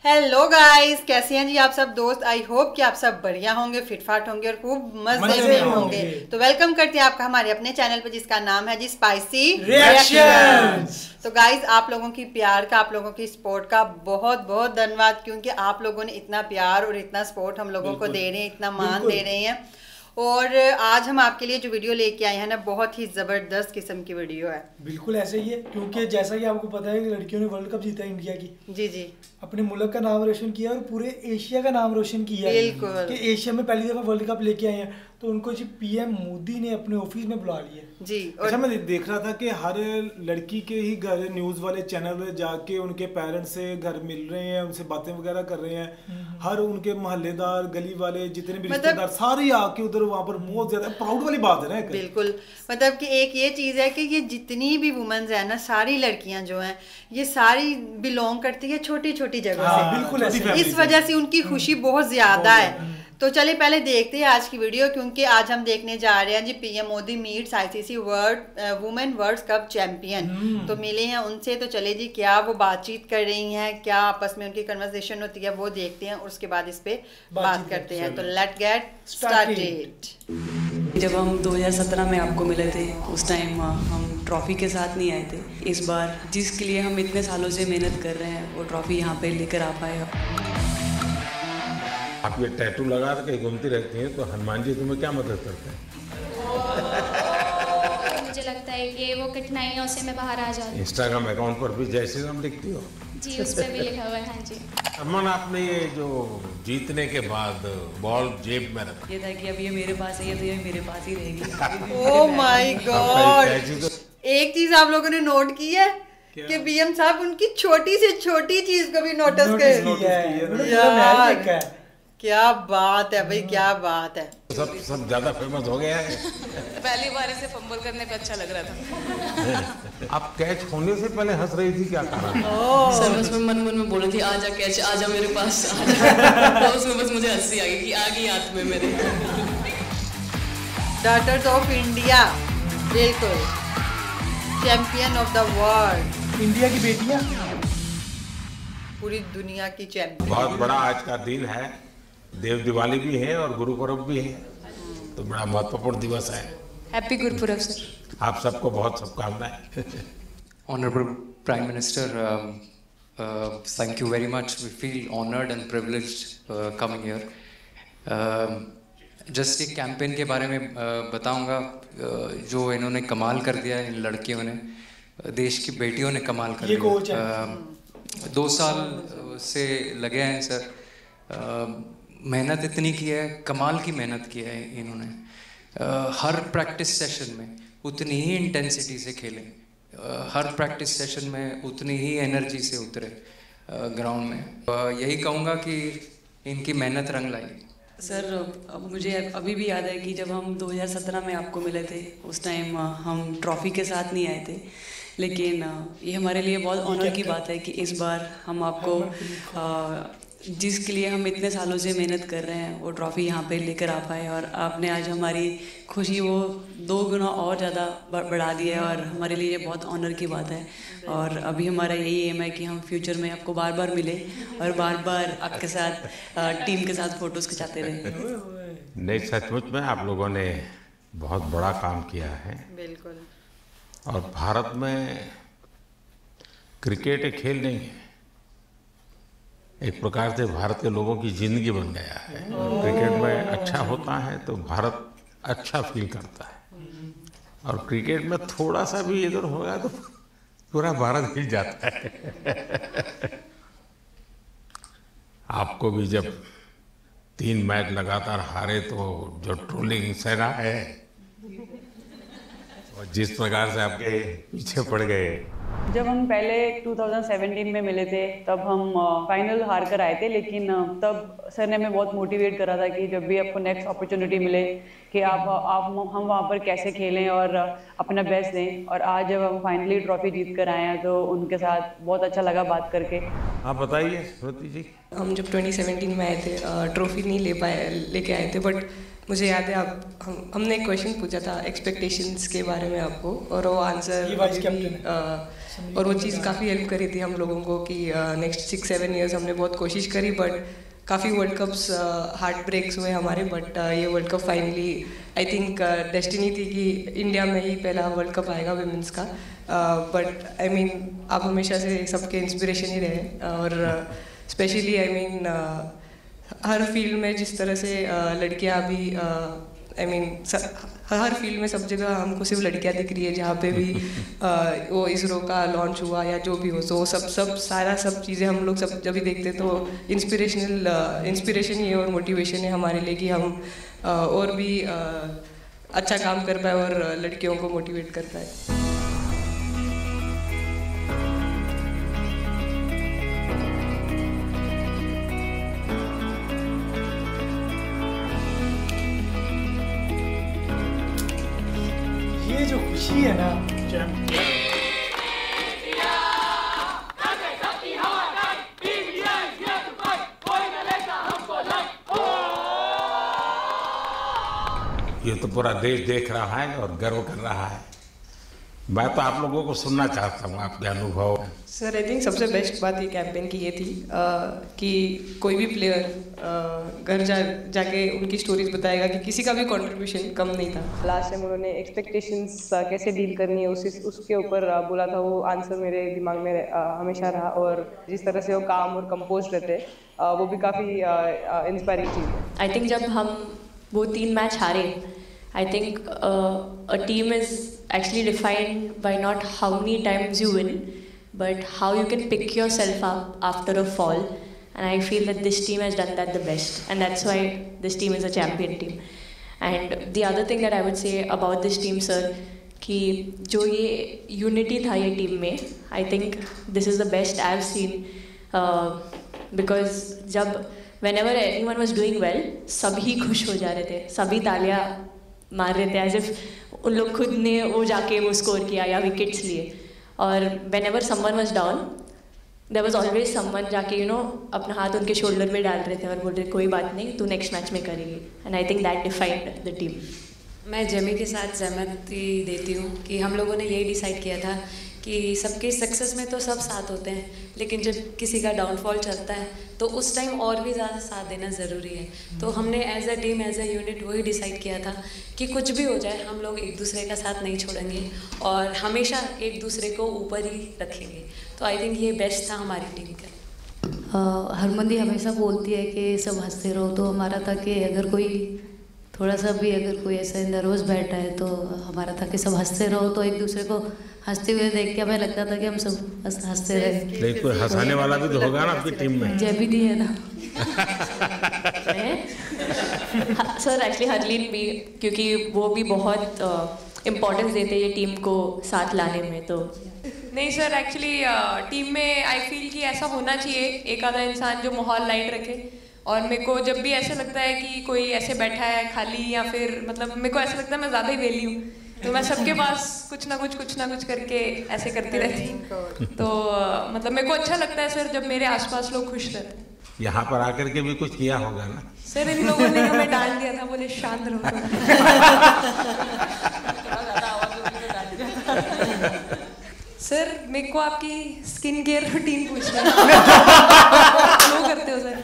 Hello guys, कैसे हैं जी आप सब दोस्त। आई होप कि आप सब बढ़िया होंगे, फिटफाट होंगे और खूब मजे में होंगे। तो वेलकम करते हैं आपका हमारे अपने चैनल पर जिसका नाम है जी स्पाइसी रिएक्शंस। तो गाइस, आप लोगों की प्यार का, आप लोगों की सपोर्ट का बहुत बहुत धन्यवाद, क्योंकि आप लोगों ने इतना प्यार और इतना सपोर्ट हम लोगों को दे रहे हैं, इतना मान दे रहे हैं। और आज हम आपके लिए जो वीडियो लेके आए हैं ना, बहुत ही जबरदस्त किस्म की वीडियो है। बिल्कुल ऐसे ही है, क्योंकि जैसा कि आपको पता है कि लड़कियों ने वर्ल्ड कप जीता है इंडिया की। जी जी, अपने मुल्क का नाम रोशन किया और पूरे एशिया का नाम रोशन किया है कि एशिया में पहली दफा वर्ल्ड कप लेके आए हैं। तो उनको जी पीएम मोदी ने अपने ऑफिस में बुला लिया जी। अच्छा, मैं देख रहा था कि हर लड़की के ही घर न्यूज़ वाले चैनल में जाके उनके पेरेंट्स से घर मिल रहे हैं, उनसे बातें वगैरह कर रहे हैं। हर उनके मोहल्लेदार, गली वाले, जितने भी रिश्तेदार सारे आके उधर वहाँ पर बहुत ज्यादा प्राउड वाली बात है ना। बिल्कुल, मतलब कि एक ये चीज़ है कि ये जितनी भी वुमेन्स है ना, सारी लड़कियां जो हैं, ये सारी बिलोंग करती है छोटी छोटी जगह से। बिल्कुल इस वजह से उनकी खुशी बहुत ज्यादा है। तो चलिए पहले देखते हैं आज की वीडियो, क्योंकि आज हम देखने जा रहे हैं जी PM Modi meets ICC women world cup champion. तो मिले हैं उनसे, तो चले जी क्या वो बातचीत कर रही हैं, क्या आपस में उनकी कन्वर्सेशन होती है, वो देखते हैं और उसके बाद इस पे बात करते हैं। तो लेट गेट स्टार्टेड। जब हम 2017 में आपको मिले थे, उस टाइम हम ट्रॉफी के साथ नहीं आए थे। इस बार जिसके लिए हम इतने सालों से मेहनत कर रहे हैं, वो ट्रॉफी यहाँ पे लेकर आ पाए। आप ये टैटू लगा के घूमती रहती हैं, तो हनुमान जी तुम्हें क्या मदद करते हैं? मुझे लगता है कि वो कठिनाइयों से मैं बाहर आ जाऊँ। इंस्टाग्राम अकाउंट पर भी जय श्री राम लिखती हो? जी, उस पर भी लिखा हुआ है। हाँ जी। अमन, आपने ये जो जीतने के बाद बॉल जेब में रखा, ये था कि अब ये मेरे पास है, ये मेरे पास ही रहेगी। ओह माय गॉड, एक चीज आप लोगों ने नोट की है कि पीएम साहब उनकी छोटी से छोटी चीज को भी नोटिस कर। क्या बात है भाई, क्या बात है। सब ज्यादा फेमस हो गया है। पहली बार ऐसे फंबल करने पे अच्छा लग रहा था। आप कैच होने से पहले हंस रही थी, क्या कारण? सर बस मैं मन में बोल रही थी, आजा कैच, आजा मेरे पास, आजा। तो उसमें बस मुझे हंसी आ गई कि आ गई हाथ में मेरे। डॉटर्स ऑफ इंडिया, बिल्कुल champion of the world, India की बेटियां, पूरी दुनिया की चैंपियन। बहुत बड़ा आज का दिन है, देव दिवाली भी है और गुरुपुरब भी है, तो बड़ा महत्वपूर्ण दिवस है। Happy Gurpurab sir. आप सबको बहुत शुभकामनाएं। Honorable Prime Minister, thank you very much. We feel honored and privileged coming here. Just एक कैंपेन के बारे में बताऊंगा, जो इन्होंने कमाल कर दिया है, इन लड़कियों ने, देश की बेटियों ने कमाल कर दिया। 2 साल से लगे हैं सर, मेहनत इतनी की है, कमाल की मेहनत की है इन्होंने। हर प्रैक्टिस सेशन में उतनी ही इंटेंसिटी से खेले, हर प्रैक्टिस सेशन में उतनी ही एनर्जी से उतरे ग्राउंड में। यही कहूँगा कि इनकी मेहनत रंग लाई। सर मुझे अभी भी याद है कि जब हम 2017 में आपको मिले थे, उस टाइम हम ट्रॉफी के साथ नहीं आए थे, लेकिन ये हमारे लिए बहुत ऑनर की बात है कि इस बार हम आपको जिसके लिए हम इतने सालों से मेहनत कर रहे हैं, वो ट्रॉफी यहाँ पे लेकर आ पाए। और आपने आज हमारी खुशी वो 2 गुना और ज़्यादा बढ़ा दी है, और हमारे लिए ये बहुत ऑनर की बात है। और अभी हमारा यही एम है कि हम फ्यूचर में आपको बार बार मिले और बार बार आपके साथ टीम के साथ फ़ोटोज़ खिंचाते रहे। नहीं, सचमुच में आप लोगों ने बहुत बड़ा काम किया है। बिल्कुल। और भारत में क्रिकेट एक खेल नहीं है, एक प्रकार से भारत के लोगों की जिंदगी बन गया है। क्रिकेट में अच्छा होता है तो भारत अच्छा फील करता है, और क्रिकेट में थोड़ा सा भी इधर होगा तो पूरा भारत हिल जाता है। आपको भी जब 3 मैच लगातार हारे, तो जो ट्रोलिंग सेना है, और जिस प्रकार से आपके पीछे पड़ गए। जब हम पहले 2017 में मिले थे, तब हम फाइनल हार कर आए थे, लेकिन तब सर ने हमें बहुत मोटिवेट करा था कि जब भी आपको नेक्स्ट अपॉर्चुनिटी मिले कि आप हम वहाँ पर कैसे खेलें और अपना बेस्ट दें। और आज जब हम फाइनली ट्रॉफी जीत कर आए हैं, तो उनके साथ बहुत अच्छा लगा बात करके। आप बताइए श्रुति जी। हम जब 2017 में आए थे, ट्रॉफी नहीं लेके आए थे, बट मुझे याद है हमने एक क्वेश्चन पूछा था एक्सपेक्टेशंस के बारे में आपको, और वो आंसर और वो चीज़ काफ़ी हेल्प करी थी हम लोगों को कि नेक्स्ट 6-7 ईयर्स हमने बहुत कोशिश करी, बट काफ़ी वर्ल्ड कप्स हार्ट ब्रेक्स हुए हमारे, बट ये world cup finally I think destiny थी कि इंडिया में ही पहला वर्ल्ड कप आएगा विमेंस का। बट आई मीन आप हमेशा से सबके इंस्पिरेशन ही रहे, और specially I mean her field में जिस तरह से लड़कियां अभी आई मीन हर फील्ड में सब जगह हमको सिर्फ लड़कियां दिख रही है, जहाँ पे भी वो इसरो का लॉन्च हुआ या जो भी हो, तो सब चीज़ें हम लोग सब जब भी देखते तो इंस्पिरेशन ही है और मोटिवेशन है हमारे लिए कि हम और भी अच्छा काम कर पाए और लड़कियों को मोटिवेट कर पाए। ये जो खुशी है ना, ये तो पूरा देश देख रहा है और गर्व कर रहा है। मैं तो आप लोगों को सुनना चाहता हूँ आपके अनुभव। सर आई थिंक सबसे बेस्ट बात ये कैंपेन की ये थी कि कोई भी प्लेयर घर जाके उनकी स्टोरीज बताएगा कि किसी का भी कंट्रीब्यूशन कम नहीं था। लास्ट टाइम उन्होंने एक्सपेक्टेशंस कैसे डील करनी है उसके ऊपर बोला था, वो आंसर मेरे दिमाग में हमेशा रहा, और जिस तरह से वो काम और कंपोज रहते वो भी काफ़ी इंस्पायरिंग चीज़ है। आई थिंक जब हम वो 3 मैच हारे, I think a team is actually defined by not how many times you win, but how you can pick yourself up after a fall. And I feel that this team has done that the best, and that's why this team is a champion team. And the other thing that I would say about this team, sir, कि जो ये unity था ये team में, I think this is the best I've seen, because जब whenever anyone was doing well, सभी खुश हो जा रहे थे, सभी तालियां मार रहे थे, एज इफ उन लोग खुद ने वो जाके वो स्कोर किया या विकेट्स लिए। और whenever someone was down, there was always someone जाके अपना हाथ उनके शोल्डर पे डाल रहे थे और बोल रहे कोई बात नहीं, तू नेक्स्ट मैच में करेगी। And I think that defined the team. मैं जेमी के साथ सहमति देती हूँ कि हम लोगों ने यही डिसाइड किया था कि सबके सक्सेस में तो सब साथ होते हैं, लेकिन जब किसी का डाउनफॉल चलता है तो उस टाइम और भी ज़्यादा साथ देना ज़रूरी है। तो हमने as a team, as a unit वही डिसाइड किया था कि कुछ भी हो जाए हम लोग एक दूसरे का साथ नहीं छोड़ेंगे और हमेशा एक दूसरे को ऊपर ही रखेंगे। तो आई थिंक ये बेस्ट था हमारी टीम का। हरमंदी हमेशा बोलती है कि सब हंसते रहो, तो हमारा था कि अगर कोई थोड़ा सा भी अगर कोई ऐसा नर्वस बैठा है तो हमारा था कि सब हंसते रहो, तो एक दूसरे को हंसते हुए देख के हमें लगता था कि हम सब हंसते रहे। नहीं, कोई हंसाने वाला भी तो होगा ना आपकी टीम में। जय भी दी है ना। सर एक्चुअली हरलीन भी, क्योंकि वो भी बहुत इम्पोर्टेंस देते हैं ये टीम को साथ लाने में। तो नहीं सर, एक्चुअली टीम में आई फील कि ऐसा होना चाहिए एक आधा इंसान जो माहौल लाइट रखे। और मेरे को जब भी ऐसा लगता है कि कोई ऐसे बैठा है खाली, या फिर मतलब मेरे को ऐसा लगता है मैं ज़्यादा ही वेली हूँ, तो मैं सबके पास कुछ ना कुछ करके ऐसे करती रहती हूँ। तो मतलब मेरे को अच्छा लगता है सर जब मेरे आसपास लोग खुश रहते हैं। यहाँ पर आकर के भी कुछ किया होगा ना सर? इन लोगों ने हमें डांट दिया था, बोले शांत रहो। सर मेरे को आपकी स्किन केयर रूटीन पूछना है। क्यों करते हो सर?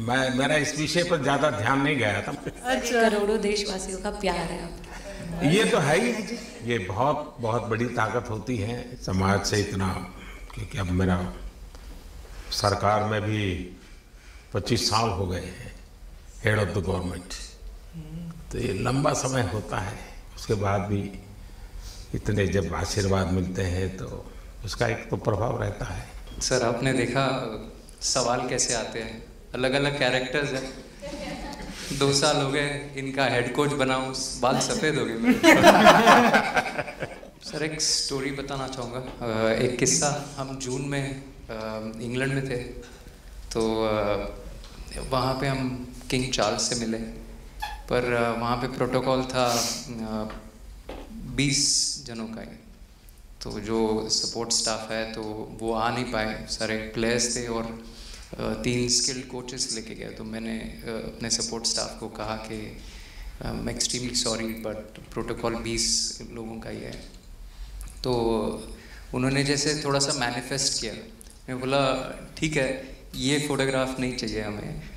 मैं मेरा इस विषय पर ज्यादा ध्यान नहीं गया था। अच्छा। करोड़ों देशवासियों का प्यार है आपका। ये तो है ही, ये बहुत बहुत बड़ी ताकत होती है समाज से इतना, क्योंकि अब मेरा सरकार में भी 25 साल हो गए हैं हेड ऑफ द गवर्नमेंट, तो ये लंबा समय होता है। उसके बाद भी इतने जब आशीर्वाद मिलते हैं तो उसका एक तो प्रभाव रहता है। सर आपने देखा सवाल कैसे आते हैं, अलग अलग कैरेक्टर्स हैं। 2 साल हो गए इनका हेड कोच बनाऊं, बाल सफ़ेद हो गए। सर एक स्टोरी बताना चाहूँगा, एक किस्सा। हम जून में इंग्लैंड में थे, तो वहाँ पे हम किंग चार्ल्स से मिले, पर वहाँ पे प्रोटोकॉल था 20 जनों का ही। तो जो सपोर्ट स्टाफ है तो वो आ नहीं पाए, सारे प्लेयर्स थे और 3 स्किल्ड कोचेस लेके गए। तो मैंने अपने सपोर्ट स्टाफ को कहा कि I am extremely sorry but protocol 20 लोगों का ही है। तो उन्होंने जैसे थोड़ा सा मैनिफेस्ट किया, मैं बोला ठीक है ये फ़ोटोग्राफ नहीं चाहिए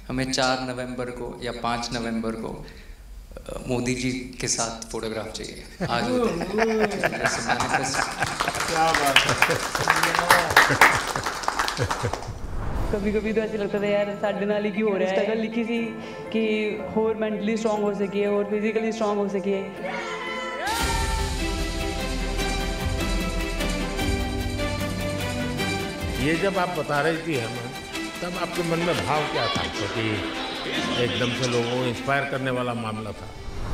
हमें 4 नवंबर को या 5 नवंबर को मोदी जी के साथ फोटोग्राफ चाहिए आज कभी कभी तो ऐसे लगता था यार साढ़े नाल ही क्यों हो रहा है। स्ट्रगल लिखी थी कि और मेंटली स्ट्रॉन्ग हो सकिए और फिजिकली स्ट्रॉन्ग हो सकिए। ये जब आप बता रही थी हमें, तब आपके मन में भाव क्या था? क्योंकि एकदम से लोगों को इंस्पायर करने वाला मामला था।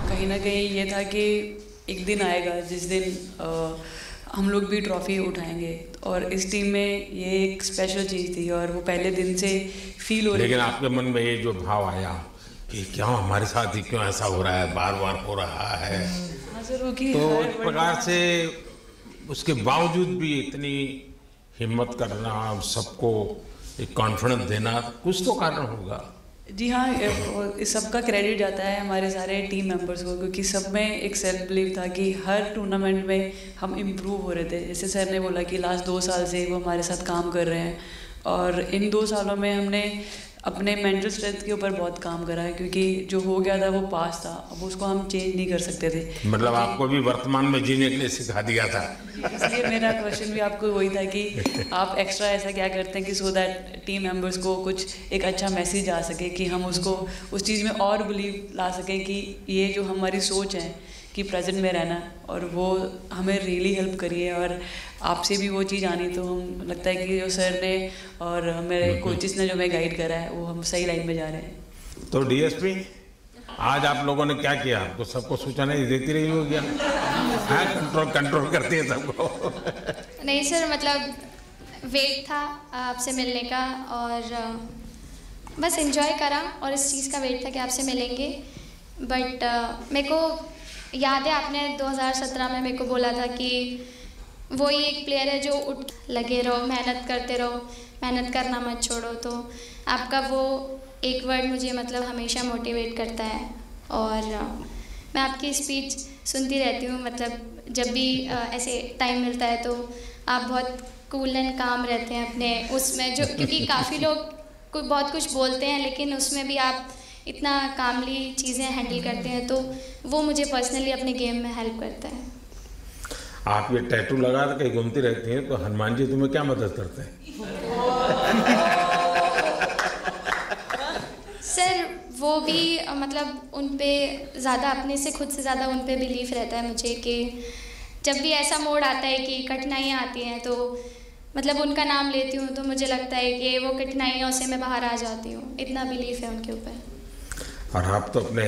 कहीं ना कहीं ये था कि एक दिन आएगा जिस दिन हम लोग भी ट्रॉफी उठाएंगे और इस टीम में ये एक स्पेशल चीज़ थी और वो पहले दिन से फील हो रही। लेकिन आपके मन में ये जो भाव आया कि क्या हमारे साथ ही क्यों ऐसा हो रहा है, बार बार हो रहा है, तो एक प्रकार से उसके बावजूद भी इतनी हिम्मत करना, सबको एक कॉन्फिडेंस देना, कुछ तो कारण होगा। जी हाँ, इस सब का क्रेडिट जाता है हमारे सारे टीम मेंबर्स को, क्योंकि सब में एक सेल्फ बिलीव था कि हर टूर्नामेंट में हम इम्प्रूव हो रहे थे। जैसे सर ने बोला कि लास्ट 2 साल से वो हमारे साथ काम कर रहे हैं और इन 2 सालों में हमने अपने मेंटल स्ट्रेंथ के ऊपर बहुत काम करा है, क्योंकि जो हो गया था वो पास था, अब उसको हम चेंज नहीं कर सकते थे। मतलब आपको भी वर्तमान में जीने के लिए सिखा दिया था। इसलिए मेरा क्वेश्चन भी आपको वही था कि आप एक्स्ट्रा ऐसा क्या करते हैं कि सो दैट टीम मेंबर्स को कुछ एक अच्छा मैसेज आ सके, कि हम उसको उस चीज़ में और बिलीव ला सकें कि ये जो हमारी सोच है कि प्रेजेंट में रहना, और वो हमें रियली हेल्प करी है। और आपसे भी वो चीज़ आनी, तो हम लगता है कि जो सर ने और मेरे कोचेस ने जो हमें गाइड करा है वो हम सही लाइन में जा रहे हैं। तो डीएसपी आज आप लोगों ने क्या किया? आपको सबको सूचना देती रही हो क्या? हाँ, कंट्रोल करती है सबको? नहीं सर, मतलब वेट था आपसे मिलने का और बस एंजॉय करा और इस चीज़ का वेट था कि आपसे मिलेंगे। बट मेरे को याद है आपने 2017 में मेरे को बोला था कि वो ही एक प्लेयर है जो उठ लगे रहो, मेहनत करते रहो, मेहनत करना मत छोड़ो। तो आपका वो एक वर्ड मुझे मतलब हमेशा मोटिवेट करता है और मैं आपकी स्पीच सुनती रहती हूँ। मतलब जब भी ऐसे टाइम मिलता है तो आप बहुत कूल एंड काम रहते हैं अपने उसमें, जो क्योंकि काफ़ी लोग बहुत कुछ बोलते हैं लेकिन उसमें भी आप इतना कामली चीज़ें हैंडल करते हैं, तो वो मुझे पर्सनली अपने गेम में हेल्प करता है। आप ये टैटू लगा कर कहीं घूमती रहती हैं, तो हनुमान जी तुम्हें क्या मदद करते हैं? सर वो भी मतलब उन पे ज़्यादा अपने से खुद से ज़्यादा उन पे बिलीफ रहता है मुझे, कि जब भी ऐसा मोड़ आता है कि कठिनाइयाँ आती हैं तो मतलब उनका नाम लेती हूँ तो मुझे लगता है कि वो कठिनाइयों से मैं बाहर आ जाती हूँ। इतना बिलीफ है उनके ऊपर। और आप तो अपने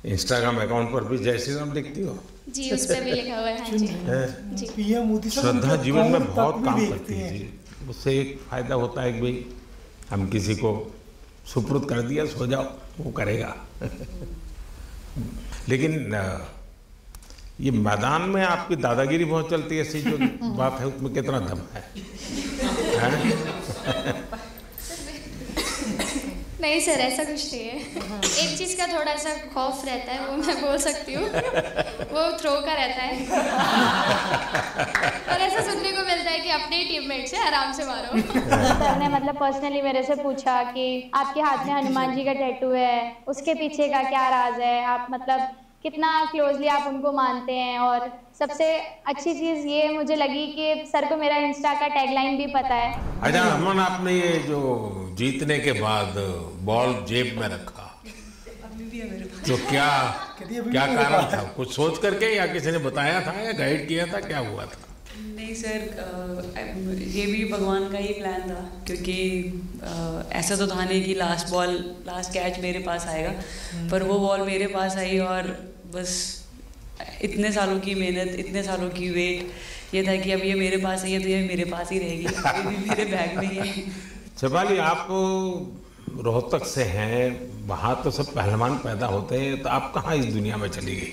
इंस्टाग्राम अकाउंट पर भी जय श्री राम लिखती हो? जी, उस पर भी लिखा हुआ है। हाँ जी। पीएम मोदी श्रद्धा जीवन में बहुत काम करती है जी। उससे एक फायदा होता है कि भाई हम किसी को सुपुर्द कर दिया, सो जाओ, वो करेगा। लेकिन ये मैदान में आपकी दादागिरी बहुत चलती है, ऐसी जो बात है उसमें कितना दम है? नहीं सर, ऐसा कुछ नहीं है। एक चीज़ का थोड़ा सा खौफ रहता है, वो मैं बोल सकती हूँ, वो थ्रो का रहता है। और ऐसा सुनने को मिलता है कि अपने टीममेट से आराम से मारो। सर ने मतलब पर्सनली मेरे से पूछा कि आपके हाथ में हनुमान जी का टैटू है, उसके पीछे का क्या राज है, आप मतलब कितना क्लोजली आप उनको मानते हैं। और सबसे अच्छी चीज़ ये मुझे लगी कि सर को मेरा इंस्टा का टैगलाइन भी पता है। अच्छा अमन, आपने ये जो जीतने के बाद बॉल जेब में रखा, तो क्या कारण था? कुछ सोच करके या किसी ने बताया था या गाइड किया था, क्या हुआ था? नहीं सर, ये भी भगवान का ही प्लान था, क्योंकि ऐसा तो था नहीं कि लास्ट कैच मेरे पास आएगा, पर वो बॉल मेरे पास आई और बस इतने सालों की मेहनत, इतने सालों की वेट, ये था कि अब ये मेरे पास है, तो ये मेरे पास ही रहेगी, ये भी मेरे बैग में ही है। शिफाली, आप रोहतक से हैं, वहाँ तो सब पहलवान पैदा होते हैं, तो आप कहाँ इस दुनिया में चली गई?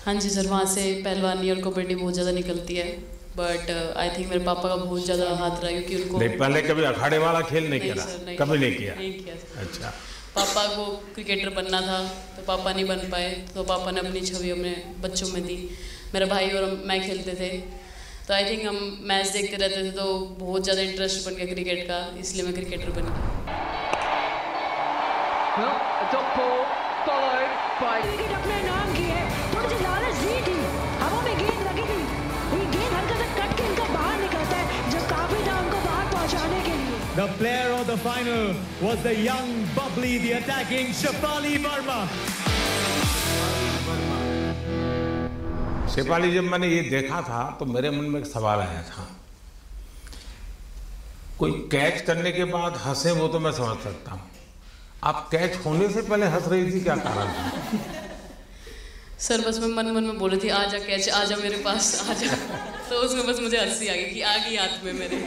हाँ जी सर, वहाँ से पहलवानी और कबड्डी बहुत ज़्यादा निकलती है, बट आई थिंक मेरे पापा का बहुत ज़्यादा हाथ रहा, क्योंकि उनको नहीं, पहले कभी अखाड़े वाला खेल नहीं किया? कभी नहीं किया? नहीं किया सर। अच्छा। पापा को क्रिकेटर बनना था तो पापा नहीं बन पाए, तो पापा ने अपनी छवि अपने बच्चों में दी। मेरा भाई और मैं खेलते थे, तो आई थिंक हम मैच देखते रहते थे, तो बहुत ज़्यादा इंटरेस्ट बन गया क्रिकेट का, इसलिए मैं क्रिकेटर बन गया। अपने नाम की है, थोड़ी सी लालच दी थी, हवा में गेंद लगी थी, ये गेंद हल्का सा कट के इनका बाहर निकलता है, जो काफी था उनको बाहर पहुंचाने के लिए। The player of the final was the young, bubbly, the attacking Shefali Verma. Shefali, जब मैंने ये देखा था तो मेरे मन में एक सवाल आया था, कोई कैच करने के बाद हंसे वो तो मैं समझ सकता हूँ, आप कैच होने से पहले हंस रही थी, क्या कारण था? सर बस मैं मन में बोल रही थी, आजा कैच, आजा मेरे पास, आजा, तो उसमें बस मुझे हंसी आ गई कि आ गई हाथ में मेरे।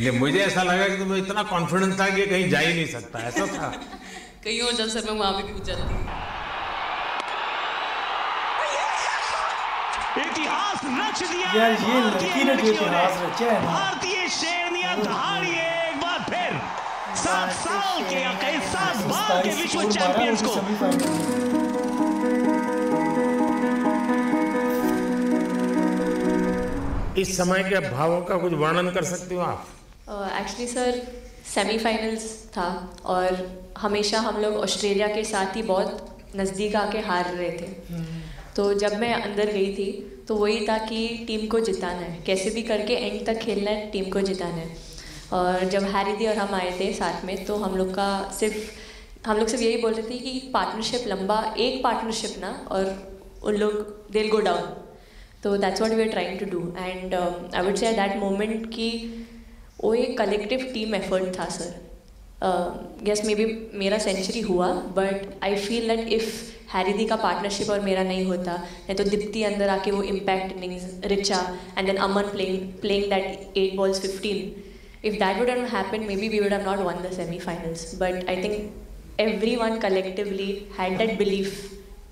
ये मुझे ऐसा लगा कि तुम्हें इतना कॉन्फिडेंस था कि कहीं जा ही नहीं सकता, ऐसा था? कहीं और जब सर मैं वहां भी कूद जाती। इतिहास रच दिया यार, ये लड़की ने जो इतिहास रचा है, भारतीय शेरनियां दहाड़िए एक बार फिर 7 साल के या कई 7 बार के विश्व चैंपियंस को। इस समय के भावों का कुछ वर्णन कर सकते हो आप? एक्चुअली सर सेमीफाइनल्स था और हमेशा हम लोग ऑस्ट्रेलिया के साथ ही बहुत नज़दीक आके हार रहे थे, तो जब मैं अंदर गई थी तो वही था कि टीम को जिताना है, कैसे भी करके एंड तक खेलना है, टीम को जिताना है। और जब हैरी दी और हम आए थे साथ में, तो हम लोग सिर्फ यही बोल रहे थे कि पार्टनरशिप लंबा, एक पार्टनरशिप ना, और उन लोग they'll go down, तो that's what we are trying to do. And I would say that moment कि वो एक कलेक्टिव टीम एफर्ट था सर। यस मे बी मेरा सेंचुरी हुआ, but I feel that if Harry दी का पार्टनरशिप और मेरा नहीं होता, नहीं तो दीप्ति अंदर आके वो impact innings, Richa and then Aman playing that 8 balls 15, if that would have happened, maybe we would have not won the semi-finals. But I think everyone collectively had that belief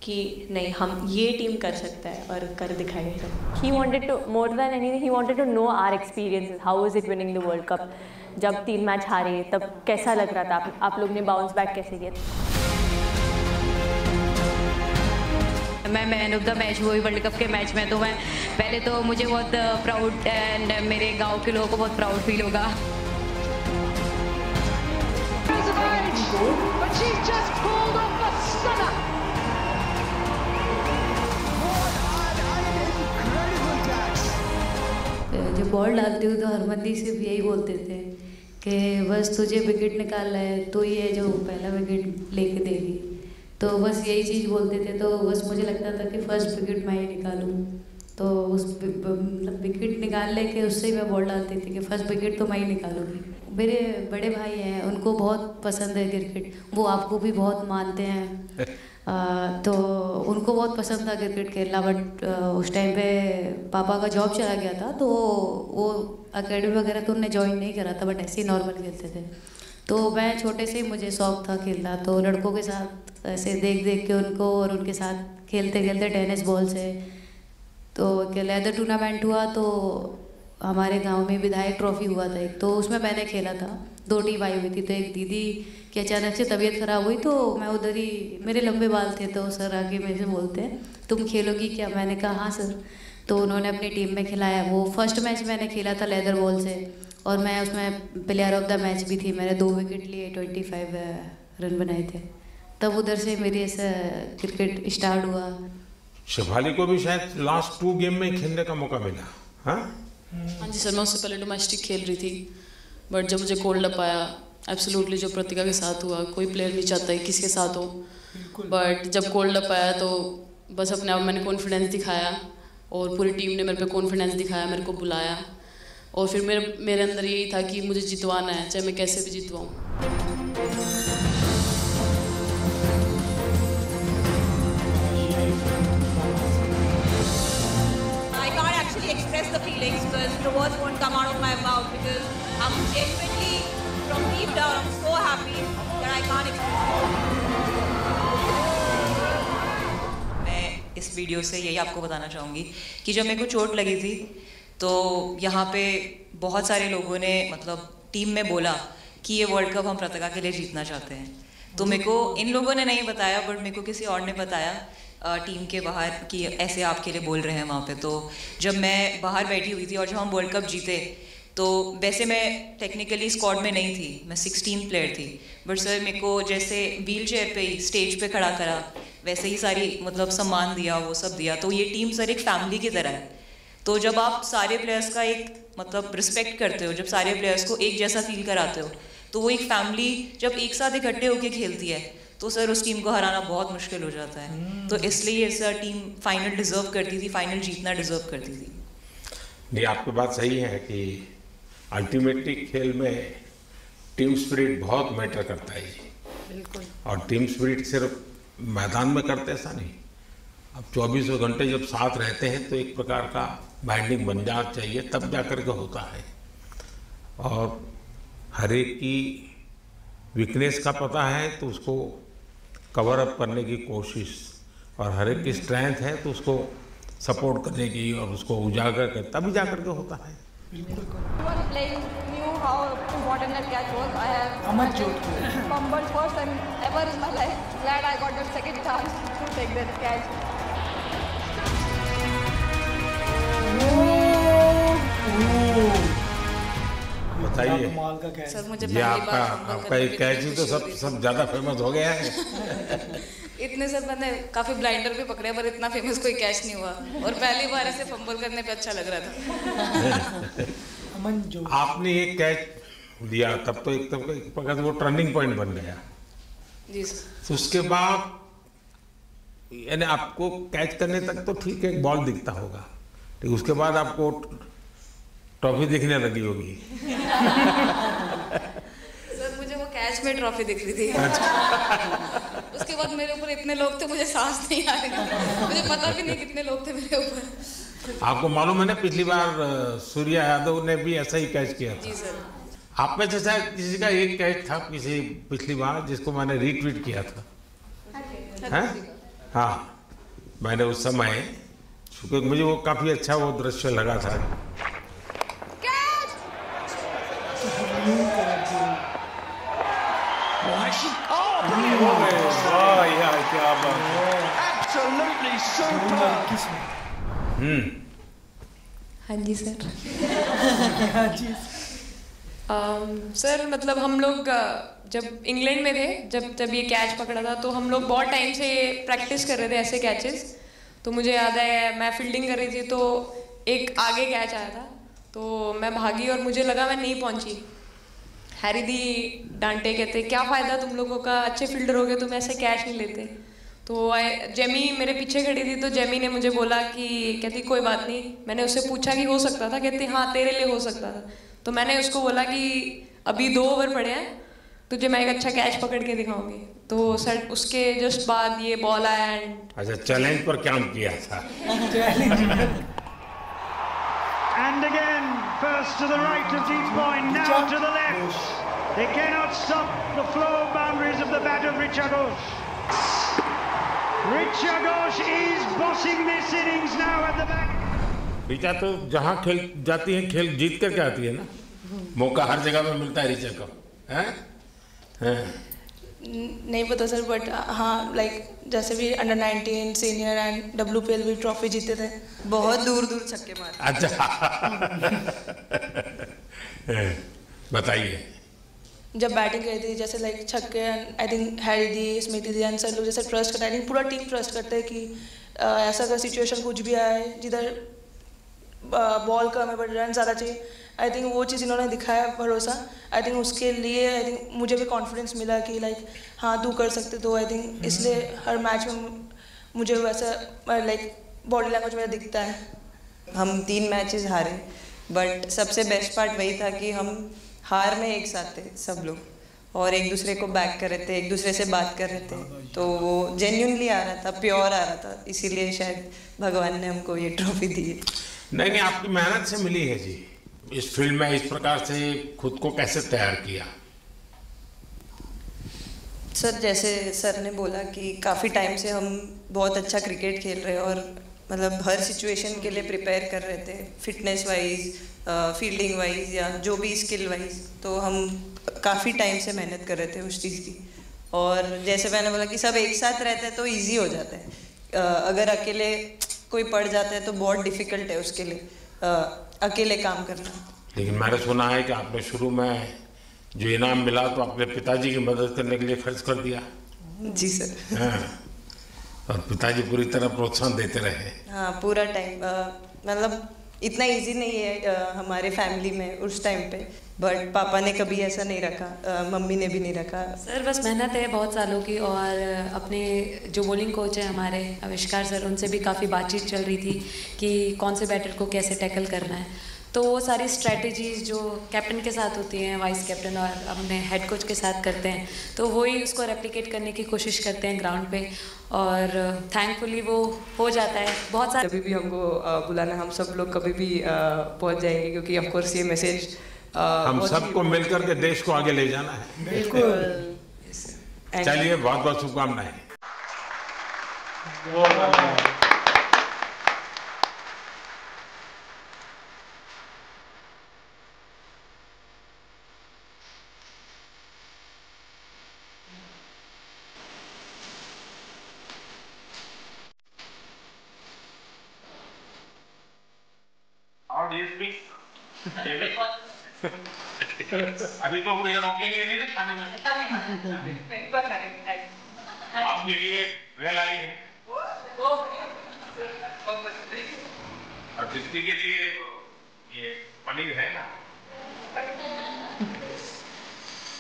कि नहीं, हम ये टीम कर सकता है और कर दिखाएगा। He wanted to, more than anything, he wanted to know our experiences. How was it winning the World Cup? जब 3 मैच हारे तब कैसा लग रहा था, आप लोग ने बाउंस बैक कैसे किया? मैं मैन ऑफ द मैच हुई वर्ल्ड कप के मैच में, तो मैं पहले तो मुझे बहुत प्राउड एंड मेरे गांव के लोगों को बहुत प्राउड फील होगा। जब बॉल डालती हूँ तो हरमंदी सिर्फ यही बोलते थे कि बस तुझे विकेट निकालना है, तो ये जो पहला विकेट लेके देगी, तो बस यही चीज़ बोलते थे। तो बस मुझे लगता था कि फर्स्ट विकेट मैं ही निकालूँ, तो उस मतलब विकेट निकालने के उससे ही मैं बॉल डालती थी कि फर्स्ट विकेट तो मैं ही निकालूँगी। मेरे बड़े भाई हैं, उनको बहुत पसंद है क्रिकेट, वो आपको भी बहुत मानते हैं, तो उनको बहुत पसंद था क्रिकेट खेलना। बट उस टाइम पे पापा का जॉब चला गया था, तो वो अकेडमी वगैरह तो उन्होंने ज्वाइन नहीं करा था, बट ऐसे ही नॉर्मल खेलते थे। तो मैं छोटे से ही मुझे शौक था खेलना, तो लड़कों के साथ ऐसे देख देख के उनको और उनके साथ खेलते खेलते टेनिस बॉल से, तो लेदर टूर्नामेंट हुआ, तो हमारे गांव में विधायक ट्रॉफी हुआ था एक, तो उसमें मैंने खेला था। 2 टीम आई हुई थी, तो एक दीदी की अचानक से तबीयत ख़राब हुई, तो मैं उधर ही, मेरे लंबे बाल थे, तो सर आके मेरे से बोलते हैं तुम खेलोगी क्या? मैंने कहा हाँ सर। तो उन्होंने अपनी टीम में खिलाया। वो फर्स्ट मैच मैंने खेला था लेदर बॉल से, और मैं उसमें प्लेयर ऑफ द मैच भी थी। मैंने 2 विकेट लिए, 25 रन बनाए थे। तब उधर से मेरी ऐसा क्रिकेट स्टार्ट हुआ। शेफाली को भी शायद लास्ट 2 गेम में खेलने का मौका मिला। हाँ जी सर, मैं उससे पहले डोमेस्टिक खेल रही थी, बट जब मुझे कोल्ड अप आया, एब्सोल्युटली जो प्रतिका के साथ हुआ, कोई प्लेयर नहीं चाहता है किसी के साथ हो, बट जब कोल्ड अप आया तो बस अपने आप मैंने कॉन्फिडेंस दिखाया, और पूरी टीम ने मेरे पे कॉन्फिडेंस दिखाया, मेरे को बुलाया, और फिर मेरे अंदर यही था कि मुझे जितवाना है, चाहे मैं कैसे भी जितवाऊँ। Express the feelings because the words won't come out of my mouth because I'm genuinely from deep down I'm so happy that I can't express it. मैं इस इस वीडियो से यही आपको बताना चाहूँगी कि जब मेरे को चोट लगी थी तो यहाँ पे बहुत सारे लोगों ने मतलब टीम में बोला कि ये वर्ल्ड कप हम पताका के लिए जीतना चाहते हैं। तो मेरे को इन लोगों ने नहीं बताया, बट मेरे को किसी और ने बताया टीम के बाहर कि ऐसे आपके लिए बोल रहे हैं वहाँ पे। तो जब मैं बाहर बैठी हुई थी और जब हम वर्ल्ड कप जीते तो वैसे मैं टेक्निकली स्क्वाड में नहीं थी, मैं 16 प्लेयर थी, बट सर मेरे को जैसे व्हील चेयर पे ही स्टेज पे खड़ा करा, वैसे ही सारी मतलब सम्मान दिया, वो सब दिया। तो ये टीम सर एक फैमिली की तरह है। तो जब आप सारे प्लेयर्स का एक मतलब रिस्पेक्ट करते हो, जब सारे प्लेयर्स को एक जैसा फील कराते हो, तो वो एक फैमिली जब एक साथ इकट्ठे होकर खेलती है तो सर उस टीम को हराना बहुत मुश्किल हो जाता है। तो इसलिए सर टीम फाइनल डिजर्व करती थी, फाइनल जीतना डिजर्व करती थी। नहीं, आपकी बात सही है कि अल्टीमेटली खेल में टीम स्पिरिट बहुत मैटर करता है जी। बिल्कुल। और टीम स्पिरिट सिर्फ मैदान में करते ऐसा नहीं, अब 24 घंटे जब साथ रहते हैं तो एक प्रकार का बाइंडिंग बन जाना चाहिए, तब जा कर के होता है। और हर एक की वीकनेस का पता है तो उसको कवर अप करने की कोशिश, और हर एक की स्ट्रेंथ है तो उसको सपोर्ट करने की और उसको उजागर कर, तभी जा कर के होता है। fumbled first time ever in my life. Glad I got that second chance to take that catch. बताइए सर, मुझे ये आपका एक कैच ही तो सब ज़्यादा फेमस हो गया है। इतने सर मैंने काफ़ी ब्लाइंडर भी पकड़े पर इतना फेमस कोई कैच नहीं हुआ, और पहली बार ऐसे फंबल करने पे अच्छा लग रहा था। आपने एक कैच दिया तब तो एक प्रकार से वो टर्निंग पॉइंट बन गया जी सर। तो उसके बाद यानी आपको कैच करने तक तो ठीक है, बॉल दिखता होगा, ठीक, उसके बाद आपको ट्रॉफी दिखने लगी होगी। सर मुझे वो कैच में ट्रॉफी दिख रही थी। उसके बाद मेरे ऊपर इतने लोग थे, मुझे सांस नहीं आ रही थी, मुझे पता भी नहीं कितने लोग थे मेरे ऊपर। आपको मालूम है ना, पिछली बार सूर्या यादव ने भी ऐसा ही कैच किया था। जी सर। आप में से शायद किसी का एक कैच था किसी पिछली बार जिसको मैंने रीट्वीट किया था, है? हाँ, मैंने उस समय, क्योंकि मुझे वो काफी अच्छा वो दृश्य लगा था। हाँ जी सर। सर मतलब हम लोग जब इंग्लैंड में थे, जब ये कैच पकड़ा था तो हम लोग बहुत टाइम से प्रैक्टिस कर रहे थे ऐसे कैचेस। तो मुझे याद है मैं फील्डिंग कर रही थी तो एक आगे कैच आया था, तो मैं भागी और मुझे लगा मैं नहीं पहुंची। हैरी दी डांटे, कहते क्या फ़ायदा तुम लोगों का, अच्छे फील्डर हो गए तुम ऐसे कैच नहीं लेते। तो जेमी मेरे पीछे खड़ी थी, तो जेमी ने मुझे बोला कि कहती कोई बात नहीं। मैंने उससे पूछा कि हो सकता था, कहती हाँ तेरे लिए हो सकता था। तो मैंने उसको बोला कि अभी 2 ओवर पड़े हैं, तुझे मैं एक अच्छा कैच पकड़ के दिखाऊंगी। तो सर उसके जस्ट बाद ये बॉल आया एंड अच्छा चैलेंज पर काम किया था। And again, first to the right of deep point, now to the left. They cannot stop the flow boundaries of the bat of Richard Ghosh. Richard Ghosh is bossing this innings now at the back. Richa तो जहाँ खेल जाती है खेल जीत करके आती है ना, मौका हर जगह में मिलता है ऋचा को, हैं? नहीं पता सर, बट हाँ लाइक जैसे भी अंडर 19 सीनियर एंड WPL भी ट्रॉफी जीते थे, बहुत दूर दूर छक्के मारे। अच्छा बताइए। जब बैटिंग करी थी जैसे लाइक छक्के, I think Harry the, Smiti the and sir लोग जैसे ट्रस्ट करते हैं, आई थिंक पूरा टीम ट्रस्ट करते हैं कि ऐसा अगर सिचुएशन कुछ भी आए जिधर बॉल कम है बट रन ज़्यादा चाहिए, आई थिंक वो चीज़ इन्होंने दिखाया भरोसा। आई थिंक उसके लिए आई थिंक मुझे भी कॉन्फिडेंस मिला कि लाइक हाँ तू कर सकते। तो आई थिंक इसलिए हर मैच में मुझे वैसा लाइक बॉडी लैंग्वेज मेरा दिखता है। हम 3 मैचेस हारे, बट सबसे बेस्ट पार्ट वही था कि हम हार में एक साथ थे सब लोग, और एक दूसरे को बैक कर रहे थे, एक दूसरे से बात कर रहे थे। तो वो जेन्युइनली आ रहा था, प्योर आ रहा था, इसीलिए शायद भगवान ने हमको ये ट्रॉफी दी है। नहीं, आपकी मेहनत से मिली है जी। इस फील्ड में इस प्रकार से खुद को कैसे तैयार किया? सर जैसे सर ने बोला कि काफ़ी टाइम से हम बहुत अच्छा क्रिकेट खेल रहे हैं और मतलब हर सिचुएशन के लिए प्रिपेयर कर रहे थे, फिटनेस वाइज, फील्डिंग वाइज या जो भी स्किल वाइज, तो हम काफ़ी टाइम से मेहनत कर रहे थे उस चीज़ की। और जैसे मैंने बोला कि सब एक साथ रहते हैं तो इजी हो जाता है, अगर अकेले कोई पड़ जाता है तो बहुत डिफिकल्ट है उसके लिए अकेले काम करना। लेकिन मैंने सुना है कि आपने शुरू में जो इनाम मिला तो अपने पिताजी की मदद करने के लिए खर्च कर दिया। जी सर। हाँ, और पिताजी पूरी तरह प्रोत्साहन देते रहे। हाँ, पूरा टाइम, मतलब इतना इजी नहीं है हमारे फैमिली में उस टाइम पे, बट पापा ने कभी ऐसा नहीं रखा, मम्मी ने भी नहीं रखा। सर बस मेहनत है बहुत सालों की, और अपने जो बॉलिंग कोच हैं हमारे आविष्कार सर, उनसे भी काफ़ी बातचीत चल रही थी कि कौन से बैटर को कैसे टैकल करना है। तो वो सारी स्ट्रेटजीज जो कैप्टन के साथ होती हैं, वाइस कैप्टन और अपने हेड कोच के साथ करते हैं, तो वही उसको रेप्लिकेट करने की कोशिश करते हैं ग्राउंड पे, और थैंकफुली वो हो जाता है। बहुत सारे कभी भी हमको बुलाना, हम सब लोग कभी भी पहुंच जाएंगे, क्योंकि ऑफ कोर्स ये मैसेज हम सबको मिलकर के देश को आगे ले जाना है। बिल्कुल। चलिए, बहुत बहुत शुभकामनाएं। अभी तो मुझे रोकेंगे नहीं खाने में। आपके लिए रेल आई है और किसी के लिए ये पनीर है ना,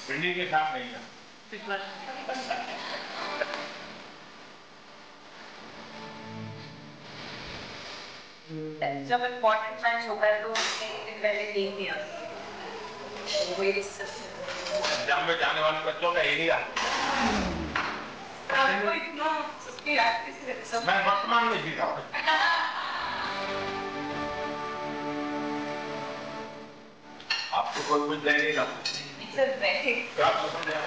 भिंडी के साथ नहीं है। जब इम्पोर्टेंट मैच होता है तो एक दिन पहले गेम नहीं आती, एग्जाम में जाने वाले बच्चों का एरिया मैं वर्तमान में जीता हूँ। आपको कोई कुछ देगा क्या पसंद है?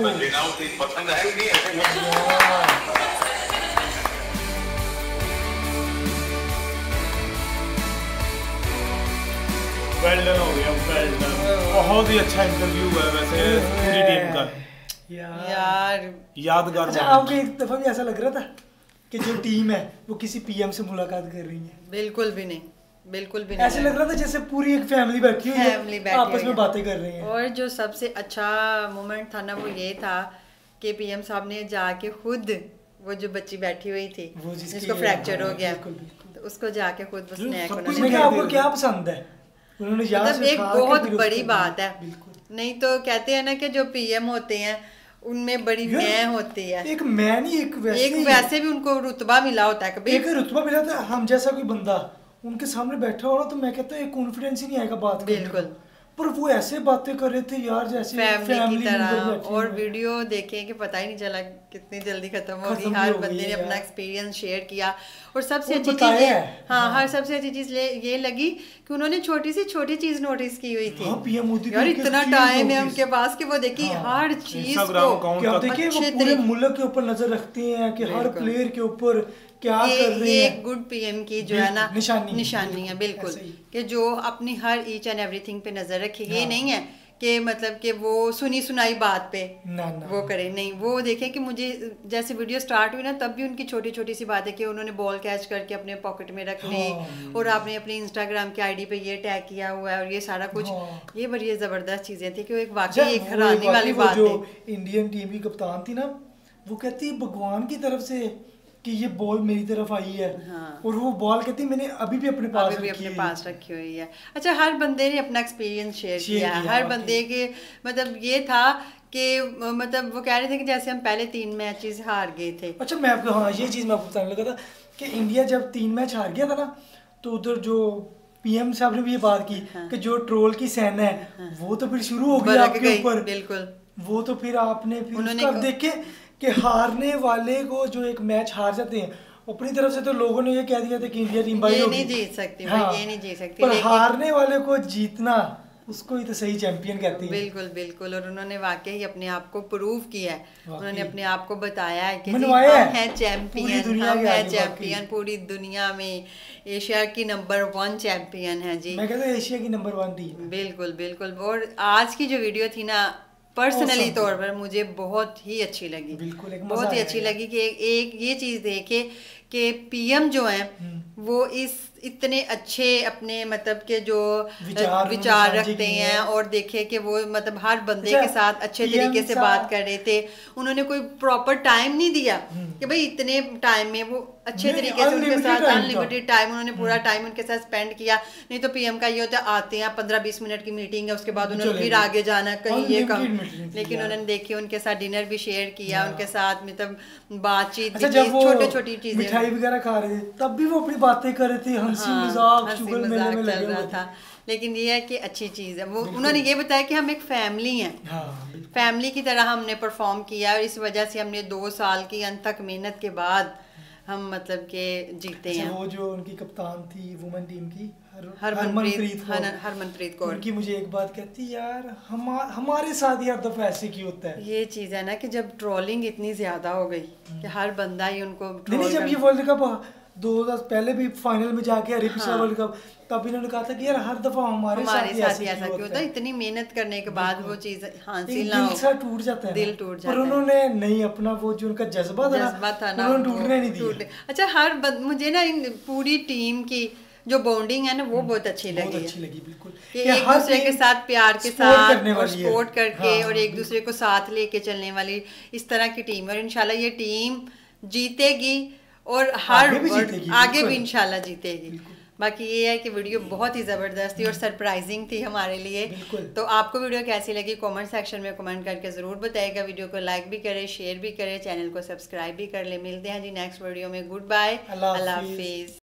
मैं देना हूँ, पसंद है कि नहीं? वेल डन हो गया, वेल डन। बहुत ही अच्छा इंटरव्यू है वैसे पूरी टीम का यार, यादगार। अच्छा, आपको एक दफा भी ऐसा लग रहा था कि जो टीम है वो किसी पीएम से मुलाकात कर रही है? बिल्कुल भी नहीं, बिल्कुल भी नहीं। ऐसे लग रहा था जैसे पूरी एक फैमिली बैठी हुई है, आपस में बातें कर रही हैं। और जो सबसे अच्छा मोमेंट था ना, वो ये था कि पीएम साहब ने जाके खुद वो जो बच्ची बैठी हुई थी जिसको फ्रैक्चर हो गया, तो उसको जाके खुद बस आपको क्या पसंद है उन्होंने मतलब एक बहुत बड़ी बात है। नहीं तो कहते हैं ना कि जो पीएम होते हैं उनमें बड़ी मैं होती है, एक मैं नहीं, एक वैसे भी उनको रुतबा मिला होता है। कभी एक रुतबा मिला था, हम जैसा कोई बंदा उनके सामने बैठा हो ना, तो मैं कहता हूँ कॉन्फिडेंस ही नहीं आएगा बात करने। बिल्कुल। पर वो ऐसे बातें कर रहे थे यार जैसे फैमिली की तरह, और वीडियो देखे कि पता ही नहीं चला कितनी जल्दी खत्म हो गई। हर बंदे ने अपना एक्सपीरियंस शेयर किया, और सबसे अच्छी चीज हर सबसे अच्छी चीज ये लगी कि उन्होंने छोटी सी छोटी चीज नोटिस की हुई थी। यार इतना टाइम है उनके पास कि वो देखी हर चीज को, देखिए वो पूरे मुल्क के ऊपर नजर रखते हैं कि हर प्लेयर के ऊपर क्या कर रहे हैं। एक गुड पीएम की जो है ना निशानी है, बिल्कुल, कि जो अपनी हर ईच एंड एवरीथिंग पे नजर रखे। ये नहीं है कि मतलब कि वो सुनी सुनाई बात पे वो करे, नहीं, वो देखें कि मुझे जैसे वीडियो स्टार्ट हुई ना तब भी उनकी छोटी छोटी सी बात है कि उन्होंने बॉल कैच करके अपने पॉकेट में रख ली, और आपने अपनी इंस्टाग्राम की आईडी पे ये टैग किया हुआ है, और ये सारा कुछ, ये बड़ी जबरदस्त चीजें थी कि एक वाकई एक हैरानी वाली बात है। इंडियन टीम की कप्तान थी ना, वो कहती है भगवान की तरफ से कि ये बॉल मेरी तरफ आई है, और वो बॉल कहती है मैंने अभी भी अपने पास रखी हुई है। अच्छा, हर बंदे ने अपना एक्सपीरियंस शेयर किया, हर बंदे के मतलब ये था कि मतलब वो कह रहे थे कि जैसे हम पहले 3 मैचेस हार गए थे। अच्छा, मैं आपको ये चीज़ मैं आपको बताने लगा था कि इंडिया जब 3 मैच हार गया था ना, तो उधर जो पीएम साहब ने भी ये बात की कि जो ट्रोल की सेना है वो तो फिर शुरू हो गई आपके ऊपर। बिल्कुल, वो तो फिर आपने फिर देखे कि हारने वाले को जो एक मैच हार जाते हैं अपनी तरफ से तो लोगों ने ये कह दिया था कि इंडिया टीम बाई होगी, ये नहीं जीत सकती, ये नहीं जीत सकती, पर हारने वाले को जीतना, उसको ही तो सही चैंपियन कहते हैं। बिल्कुल बिल्कुल, और उन्होंने वाकई अपने आप को प्रूव किया है, उन्होंने अपने आप को बताया है कि हम हैं चैंपियन, हम हैं चैंपियन पूरी दुनिया में, एशिया की नंबर 1 चैंपियन है जी। मैं कहता हूं एशिया की नंबर 1 टीम। बिल्कुल बिल्कुल। और आज की जो वीडियो थी ना, पर्सनली तौर पर मुझे बहुत ही अच्छी लगी, बिल्कुल बहुत ही अच्छी लगी कि एक ये चीज़ देखे कि पीएम जो हैं वो इतने अच्छे अपने मतलब के जो विचार रखते हैं, और देखे कि वो मतलब हर बंदे के साथ अच्छे तरीके से बात कर रहे थे। उन्होंने कोई प्रॉपर टाइम नहीं दिया कि भाई इतने टाइम में, वो अच्छे तरीके से उनके साथ अनलिमिटेड टाइम, उन्होंने पूरा टाइम उनके साथ स्पेंड किया। नहीं तो पीएम का ये होता है आते हैं 15-20 मिनट की मीटिंग है, उसके बाद उन्होंने फिर आगे जाना कहीं ये कम, लेकिन उन्होंने देखिए उनके साथ डिनर भी शेयर किया, उनके साथ मतलब बातचीत, छोटी छोटी चीजें, मिठाई वगैरह खा रहे थे, तब भी वो अपनी बातें कर रहे थे, हंसी मजाक शुगर मेले में लगे हुए थे। लेकिन ये है कि अच्छी चीज़ है, वो उन्होंने ये बताया कि हम एक फैमिली हैं, फैमिली की तरह हमने परफॉर्म किया, और इस वजह से हमने 2 साल की अनथक मेहनत के बाद हम मतलब के जीते हैं। वो जो उनकी कप्तान थी वुमेन टीम की हरमनप्रीत कौर, उनकी मुझे एक बात कहती, यार हमारे साथ यार दफा ऐसे क्यों होता है। ये चीज़ है ना कि जब ट्रोलिंग इतनी ज्यादा हो गई कि हर बंदा ही उनको नहीं, जब ये वर्ल्ड कप 2000 पहले भी फाइनल में जाके हरी पिछला वर्ल्ड कप, तब इन्होंने कहा था कि यार हर दफा हमारे साथ ही ऐसा क्यों होता है। इतनी मेहनत करने के बाद वो चीज हासिल ना हो, दिल सा टूट जाता है, दिल टूट जाता है। पर उन्होंने नहीं, अपना वो जो उनका जज्बा था ना, उन्होंने टूटने नहीं दिया। अच्छा, मुझे ना इन पूरी टीम की जो बॉन्डिंग है ना, वो बहुत अच्छी लगी, बिल्कुल, कि एक दूसरे के साथ प्यार के साथ और सपोर्ट करके और एक दूसरे को साथ लेके चलने वाली इस तरह की टीम, और इंशाल्लाह ये टीम जीतेगी और आगे भी इंशाल्लाह जीतेगी। बाकी ये है कि वीडियो बहुत ही ज़बरदस्त थी और सरप्राइजिंग थी हमारे लिए। तो आपको वीडियो कैसी लगी कमेंट सेक्शन में कमेंट करके ज़रूर बताइएगा। वीडियो को लाइक भी करें, शेयर भी करें, चैनल को सब्सक्राइब भी कर ले। मिलते हैं जी नेक्स्ट वीडियो में। गुड बाय, अल्लाह हाफिज़।